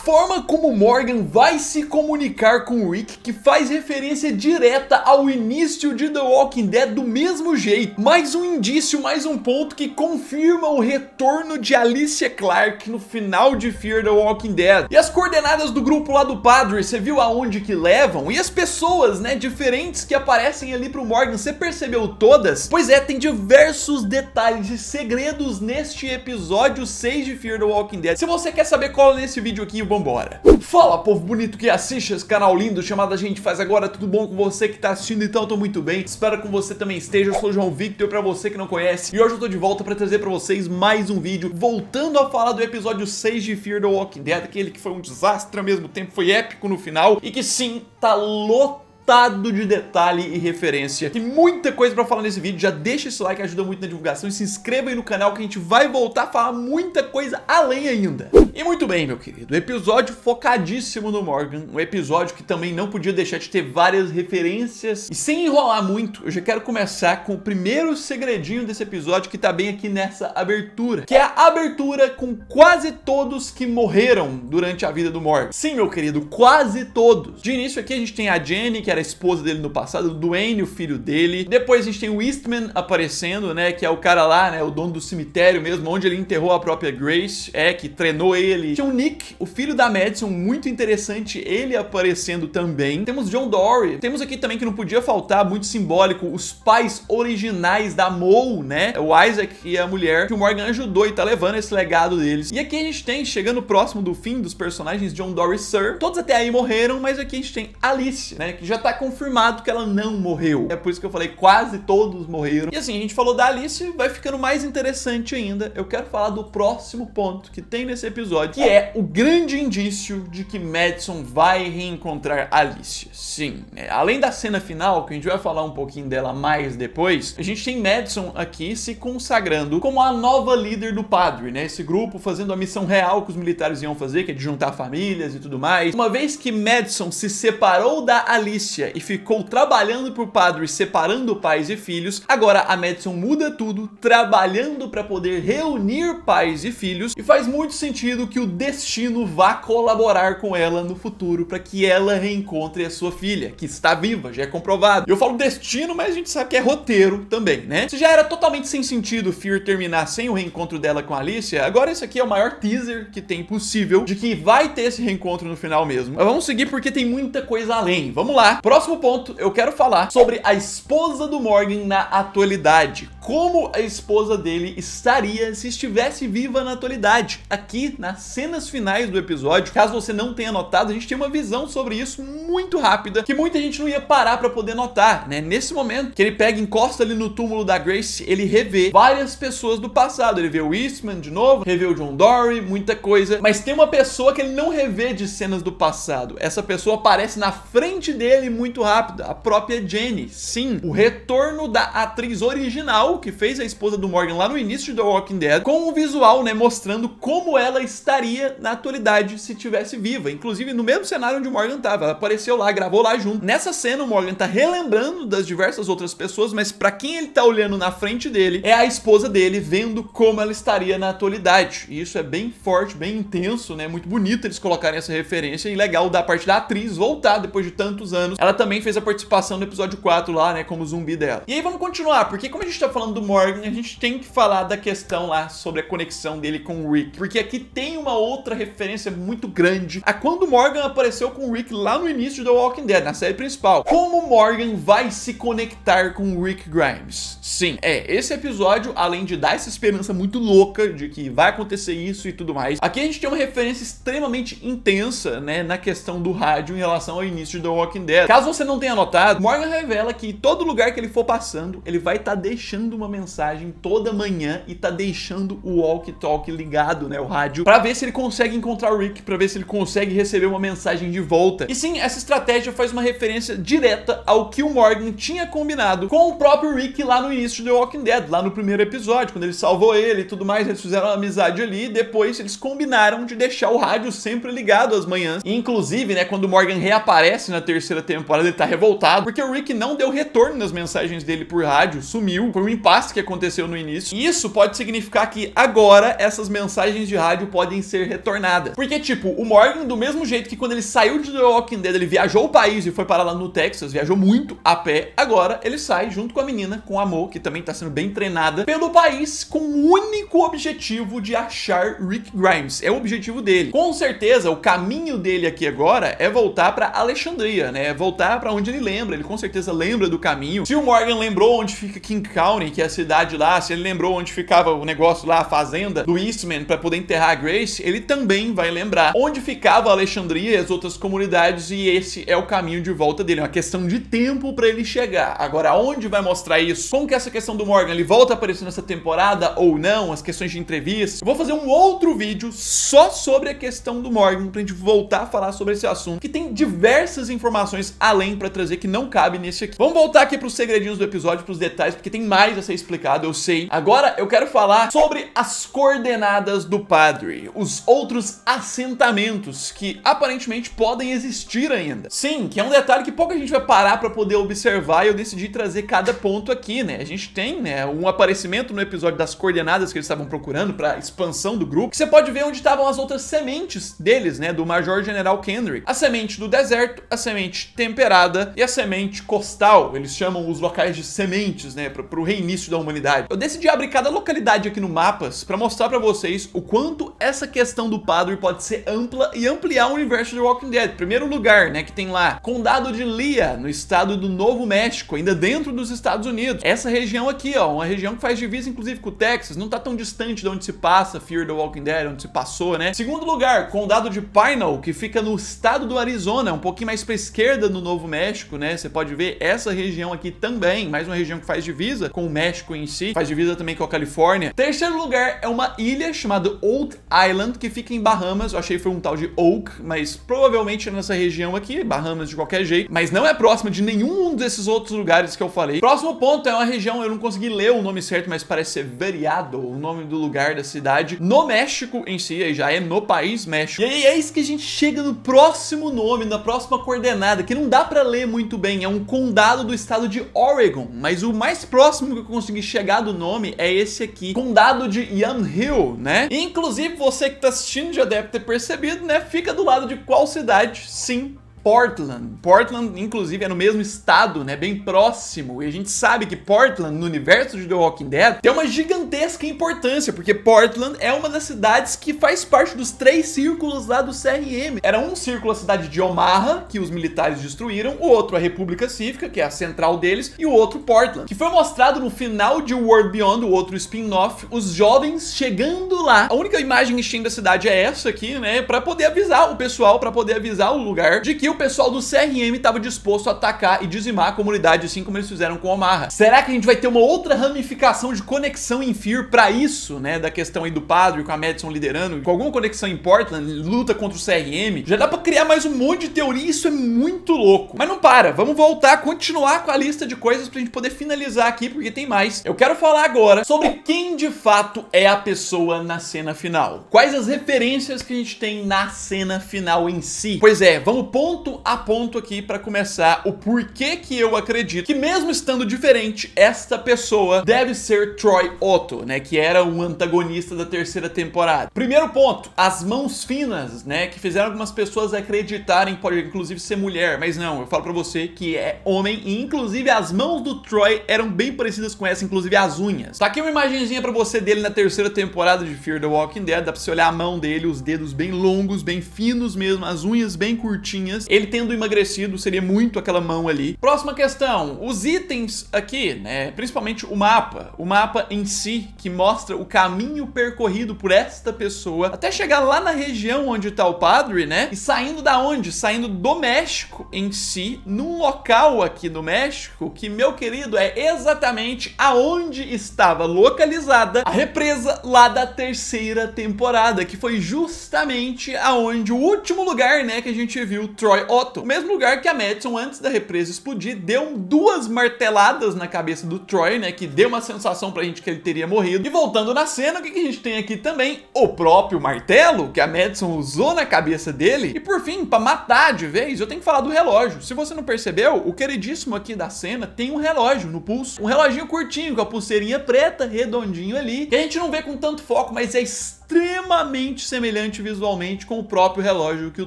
forma como Morgan vai se comunicar com o Rick, que faz referência direta ao início de The Walking Dead do mesmo jeito. Mais um indício, mais um ponto que confirma o retorno de Alicia Clarke no final de Fear the Walking Dead. E as coordenadas do grupo lá do padre, você viu aonde que levam? E as pessoas, né, diferentes que aparecem ali pro Morgan, você percebeu todas? Pois é, tem diversos detalhes e segredos neste episódio 6 de Fear the Walking Dead. Se você quer saber, cola nesse vídeo aqui e vambora. Fala, povo bonito que assiste esse canal lindo chamado A Gente Faz Agora, tudo bom com você que tá assistindo? Então eu tô muito bem, espero que você também esteja. Eu sou o João Victor, pra você que não conhece, e hoje eu tô de volta pra trazer pra vocês mais um vídeo, voltando a falar do episódio 6 de Fear the Walking Dead, aquele que foi um desastre, ao mesmo tempo foi épico no final, e que sim, tá lotado de detalhe e referência. Tem muita coisa pra falar nesse vídeo, já deixa esse like, ajuda muito na divulgação, e se inscreva aí no canal que a gente vai voltar a falar muita coisa além ainda. E muito bem, meu querido, episódio focadíssimo no Morgan, um episódio que também não podia deixar de ter várias referências, e sem enrolar muito, eu já quero começar com o primeiro segredinho desse episódio que tá bem aqui nessa abertura, que é a abertura com quase todos que morreram durante a vida do Morgan. Sim, meu querido, quase todos. De início aqui a gente tem a Jenny, que era a esposa dele no passado, o Dwayne, o filho dele. Depois a gente tem o Eastman aparecendo, né, que é o cara lá, né, o dono do cemitério mesmo, onde ele enterrou a própria Grace, que treinou ele. Tinha o Nick, o filho da Madison, muito interessante, ele aparecendo também. Temos John Dorie. Temos aqui também, que não podia faltar, muito simbólico, os pais originais da Mo, né, o Isaac e a mulher, que o Morgan ajudou e tá levando esse legado deles. E aqui a gente tem, chegando próximo do fim dos personagens, John Dorie e Sir. Todos até aí morreram, mas aqui a gente tem Alicia, né, que já tá confirmado que ela não morreu. É por isso que eu falei quase todos morreram. E assim, a gente falou da Alicia, vai ficando mais interessante ainda. Eu quero falar do próximo ponto que tem nesse episódio, que é o grande indício de que Madison vai reencontrar Alicia. Sim, né? Além da cena final, que a gente vai falar um pouquinho dela mais depois, a gente tem Madison aqui se consagrando como a nova líder do padre, né? Esse grupo fazendo a missão real que os militares iam fazer, que é de juntar famílias e tudo mais. Uma vez que Madison se separou da Alicia e ficou trabalhando pro padre, separando pais e filhos, agora a Madison muda tudo, trabalhando para poder reunir pais e filhos, e faz muito sentido que o destino vá colaborar com ela no futuro para que ela reencontre a sua filha, que está viva, já é comprovado. Eu falo destino, mas a gente sabe que é roteiro também, né? Se já era totalmente sem sentido Fear terminar sem o reencontro dela com a Alicia, agora esse aqui é o maior teaser que tem possível de que vai ter esse reencontro no final mesmo. Mas vamos seguir porque tem muita coisa além. Vamos lá. Próximo ponto, eu quero falar sobre a esposa do Morgan na atualidade. Como a esposa dele estaria se estivesse viva na atualidade. Aqui, nas cenas finais do episódio, caso você não tenha notado, a gente tem uma visão sobre isso muito rápida, que muita gente não ia parar pra poder notar, né? Nesse momento, que ele pega e encosta ali no túmulo da Grace, ele revê várias pessoas do passado. Ele vê o Eastman de novo, revê o John Dorie, muita coisa. Mas tem uma pessoa que ele não revê de cenas do passado. Essa pessoa aparece na frente dele muito rápido, a própria Jenny. Sim, o retorno da atriz original que fez a esposa do Morgan lá no início de The Walking Dead, com um visual, né, mostrando como ela estaria na atualidade se tivesse viva, inclusive no mesmo cenário onde o Morgan tava. Ela apareceu lá, gravou lá junto. Nessa cena o Morgan tá relembrando das diversas outras pessoas, mas pra quem ele tá olhando na frente dele, é a esposa dele vendo como ela estaria na atualidade. E isso é bem forte, bem intenso, né, muito bonito eles colocarem essa referência, e legal da parte da atriz voltar depois de tantos anos. Ela também fez a participação no episódio 4 lá, né, como zumbi dela. E aí vamos continuar, porque como a gente tá falando do Morgan, a gente tem que falar da questão lá sobre a conexão dele com o Rick, porque aqui tem uma outra referência muito grande a quando o Morgan apareceu com o Rick lá no início de The Walking Dead, na série principal. Como o Morgan vai se conectar com o Rick Grimes? Sim, esse episódio, além de dar essa esperança muito louca de que vai acontecer isso e tudo mais, aqui a gente tem uma referência extremamente intensa, né, na questão do rádio em relação ao início de The Walking Dead. Caso você não tenha notado, Morgan revela que todo lugar que ele for passando, ele vai estar deixando uma mensagem toda manhã e tá deixando o walkie-talkie ligado, né, o rádio, pra ver se ele consegue encontrar o Rick, pra ver se ele consegue receber uma mensagem de volta. E sim, essa estratégia faz uma referência direta ao que o Morgan tinha combinado com o próprio Rick lá no início de The Walking Dead, lá no primeiro episódio, quando ele salvou ele e tudo mais, eles fizeram uma amizade ali, e depois eles combinaram de deixar o rádio sempre ligado às manhãs. E, inclusive, né, quando o Morgan reaparece na terceira temporada, ele tá revoltado, porque o Rick não deu retorno nas mensagens dele por rádio, sumiu, foi um impasse que aconteceu no início. E isso pode significar que agora essas mensagens de rádio podem ser retornadas. Porque, tipo, o Morgan, do mesmo jeito que quando ele saiu de The Walking Dead, ele viajou o país e foi parar lá no Texas, viajou muito a pé, agora ele sai junto com a menina, com a Mo, que também tá sendo bem treinada, pelo país com o único objetivo de achar Rick Grimes. É o objetivo dele. Com certeza, o caminho dele aqui agora é voltar pra Alexandria, né? É voltar pra onde ele lembra. Ele com certeza lembra do caminho. Se o Morgan lembrou onde fica King County, que é a cidade lá, se ele lembrou onde ficava o negócio lá, a fazenda do Eastman, pra poder enterrar a Grace, ele também vai lembrar onde ficava a Alexandria e as outras comunidades, e esse é o caminho de volta dele. É uma questão de tempo pra ele chegar. Agora, onde vai mostrar isso? Como que essa questão do Morgan, ele volta a aparecer nessa temporada ou não? As questões de entrevistas. Eu vou fazer um outro vídeo só sobre a questão do Morgan, pra gente voltar a falar sobre esse assunto, que tem diversas informações além pra trazer que não cabe nesse aqui. Vamos voltar aqui pros segredinhos do episódio, pros detalhes, porque tem mais a ser explicado, eu sei. Agora, eu quero falar sobre as coordenadas do padre, os outros assentamentos que aparentemente podem existir ainda. Sim, que é um detalhe que pouca gente vai parar pra poder observar, e eu decidi trazer cada ponto aqui, né? A gente tem, né, um aparecimento no episódio das coordenadas que eles estavam procurando pra expansão do grupo, que você pode ver onde estavam as outras sementes deles, né, do Major General Kendrick. A semente do deserto, a semente temperada e a semente costal. Eles chamam os locais de sementes, né, pro reinício da humanidade. Eu decidi abrir cada localidade aqui no mapas pra mostrar pra vocês o quanto essa questão do padre pode ser ampla e ampliar o universo de Walking Dead. Primeiro lugar, né, que tem lá Condado de Lea, no estado do Novo México, ainda dentro dos Estados Unidos. Essa região aqui, ó, uma região que faz divisa inclusive com o Texas, não tá tão distante de onde se passa Fear the Walking Dead, onde se passou, né? Segundo lugar, Condado de Pinal, que fica no estado do Arizona, um pouquinho mais pra esquerda no Novo México, né? Você pode ver essa região aqui também, mais uma região que faz divisa com o México em si, faz divisa também com a Califórnia. Terceiro lugar é uma ilha chamada Oak Island, que fica em Bahamas. Eu achei que foi um tal de Oak, mas provavelmente é nessa região aqui, Bahamas de qualquer jeito, mas não é próxima de nenhum desses outros lugares que eu falei. Próximo ponto é uma região, eu não consegui ler o nome certo, mas parece ser Veriado, o nome do lugar da cidade, no México em si, aí já é no país México. E aí é isso que a gente chega no próximo nome, na próxima coordenada, que não dá pra ler muito bem, é um condado do estado de Oregon, mas o mais próximo que eu consegui chegar do nome é esse aqui, Condado de Yamhill, né? E, inclusive, você que tá assistindo já deve ter percebido, né? Fica do lado de qual cidade? Sim, Portland. Portland, inclusive, é no mesmo estado, né? Bem próximo. E a gente sabe que Portland, no universo de The Walking Dead, tem uma gigantesca importância, porque Portland é uma das cidades que faz parte dos 3 círculos lá do CRM. Era um círculo a cidade de Omaha, que os militares destruíram, o outro a República Cívica, que é a central deles, e o outro Portland, que foi mostrado no final de World Beyond, o outro spin-off, os jovens chegando lá. A única imagem que tem da cidade é essa aqui, né? Pra poder avisar o pessoal, pra poder avisar o lugar de que o pessoal do CRM estava disposto a atacar e dizimar a comunidade, assim como eles fizeram com Omaha. Será que a gente vai ter uma outra ramificação de conexão em Fear pra isso, né? Da questão aí do padre, com a Madison liderando, com alguma conexão em Portland, luta contra o CRM. Já dá pra criar mais um monte de teoria, isso é muito louco. Mas não para, vamos voltar, continuar com a lista de coisas pra gente poder finalizar aqui, porque tem mais. Eu quero falar agora sobre quem de fato é a pessoa na cena final. Quais as referências que a gente tem na cena final em si. Pois é, vamos ponto a ponto aqui pra começar o porquê que eu acredito que, mesmo estando diferente, esta pessoa deve ser Troy Otto, né, que era um antagonista da 3ª temporada. Primeiro ponto, as mãos finas, né, que fizeram algumas pessoas acreditarem, pode inclusive ser mulher, mas não, eu falo pra você que é homem, e inclusive as mãos do Troy eram bem parecidas com essa, inclusive as unhas. Tá aqui uma imagenzinha pra você dele na 3ª temporada de Fear the Walking Dead, dá pra você olhar a mão dele, os dedos bem longos, bem finos mesmo, as unhas bem curtinhas. Ele tendo emagrecido, seria muito aquela mão ali. Próxima questão, os itens aqui, né, principalmente o mapa em si, que mostra o caminho percorrido por esta pessoa, até chegar lá na região onde tá o padre, né, e saindo da onde? Saindo do México em si, num local aqui no México, que, meu querido, é exatamente aonde estava localizada a represa lá da 3ª temporada, que foi justamente aonde o último lugar, né, que a gente viu Troy Troy Otto, o mesmo lugar que a Madison, antes da represa explodir, deu 2 marteladas na cabeça do Troy, né, que deu uma sensação pra gente que ele teria morrido. E voltando na cena, o que a gente tem aqui também? O próprio martelo que a Madison usou na cabeça dele. E por fim, pra matar de vez, eu tenho que falar do relógio. Se você não percebeu, o queridíssimo aqui da cena tem um relógio no pulso, um reloginho curtinho com a pulseirinha preta, redondinho ali, que a gente não vê com tanto foco, mas é extremamente semelhante visualmente com o próprio relógio que o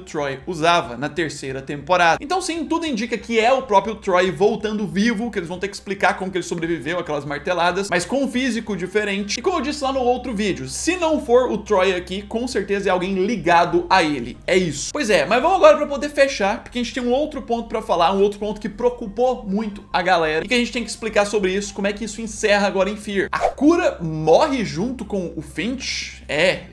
Troy usava na terceira temporada. Então sim, tudo indica que é o próprio Troy voltando vivo, que eles vão ter que explicar como que ele sobreviveu àquelas marteladas, mas com um físico diferente. E como eu disse lá no outro vídeo, se não for o Troy aqui, com certeza é alguém ligado a ele. É isso. Pois é, mas vamos agora para poder fechar, porque a gente tem um outro ponto para falar, um outro ponto que preocupou muito a galera e que a gente tem que explicar sobre isso, como é que isso encerra agora em Fear. A Cura morre junto com o Finch?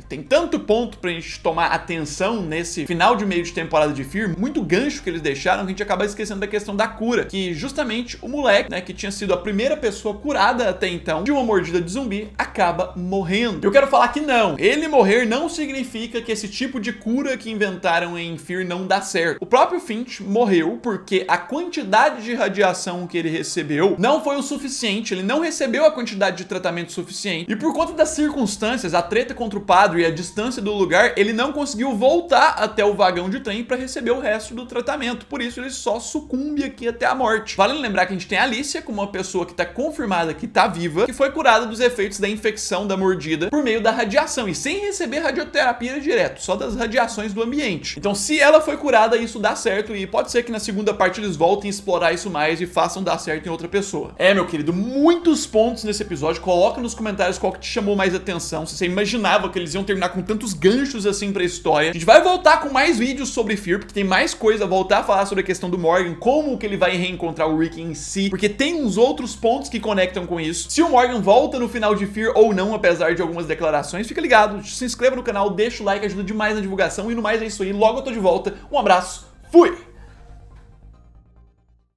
Tem tanto ponto pra gente tomar atenção nesse final de meio de temporada de Fear, muito gancho que eles deixaram, que a gente acaba esquecendo da questão da cura, que justamente o moleque, né, que tinha sido a primeira pessoa curada até então de uma mordida de zumbi, acaba morrendo. Eu quero falar que não, ele morrer não significa que esse tipo de cura que inventaram em Fear não dá certo. O próprio Finch morreu porque a quantidade de radiação que ele recebeu não foi o suficiente, ele não recebeu a quantidade de tratamento suficiente, e por conta das circunstâncias, a treta contra o padre e a distância do lugar, ele não conseguiu voltar até o vagão de trem para receber o resto do tratamento, por isso ele só sucumbe aqui até a morte. Vale lembrar que a gente tem a Alicia como uma pessoa que tá confirmada que tá viva, que foi curada dos efeitos da infecção da mordida por meio da radiação, e sem receber radioterapia direto, só das radiações do ambiente. Então se ela foi curada, isso dá certo, e pode ser que na segunda parte eles voltem a explorar isso mais e façam dar certo em outra pessoa. Meu querido, muitos pontos nesse episódio, coloca nos comentários qual que te chamou mais atenção, se você imaginava que eles iam terminar com tantos ganchos assim pra história. A gente vai voltar com mais vídeos sobre Fear, porque tem mais coisa, voltar a falar sobre a questão do Morgan, como que ele vai reencontrar o Rick em si, porque tem uns outros pontos que conectam com isso. Se o Morgan volta no final de Fear ou não, apesar de algumas declarações, fica ligado, se inscreva no canal, deixa o like, ajuda demais na divulgação, e no mais é isso aí, logo eu tô de volta, um abraço, fui!